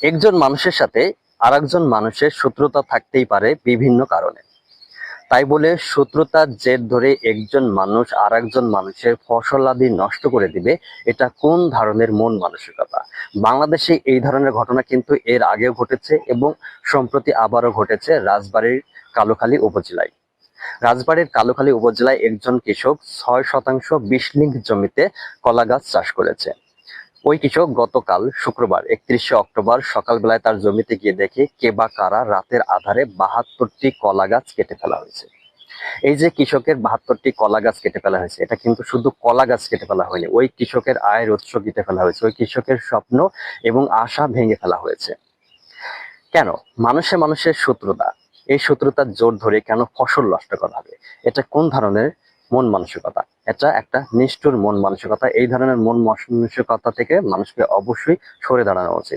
একজন মানুষের সাথে আরেকজন মানুষের শত্রুতা থাকতেই পারে বিভিন্ন কারণে। তাই বলে শত্রুতার জের ধরে একজন মানুষ আরেকজন মানুষের ফসলাদি নষ্ট করে দিবে, এটা কোন ধরনের মন মানসিকতা? বাংলাদেশে এই ধরনের ঘটনা কিন্তু এর আগেও ঘটেছে এবং সম্প্রতি আবারও ঘটেছে রাজবাড়ীর কালুখালী উপজেলায়। রাজবাড়ীর কালুখালী উপজেলায় একজন কৃষক ৬ শতাংশ ২০ লিংক জমিতে কলা গাছ চাষ করেছে। ওই কৃষক গতকাল শুক্রবার ৩১শে অক্টোবর সকালবেলায় তার জমিতে গিয়ে দেখে কে বা কারা রাতের আধারে ৭২টি কলা গাছ কেটে ফেলা হয়েছে। এই যে কৃষকের ৭২টি কলা গাছ কেটে ফেলা হয়েছে, এটা কিন্তু শুধু কলা গাছ কেটে ফেলা হয়নি, ওই কৃষকের আয়ের উৎস কেটে ফেলা হয়েছে, ওই কৃষকের স্বপ্ন এবং আশা ভেঙে ফেলা হয়েছে। কেন? মানুষে মানুষের শত্রুতা, এই শত্রুতার জোর ধরে কেন ফসল নষ্ট করা হবে? এটা কোন ধরনের মন মানসিকতা? এটা একটা নিষ্ঠুর মন মানসিকতা। এই ধরনের মন মানসিকতা থেকে মানুষকে অবশ্যই সরে দাঁড়ানো উচিত।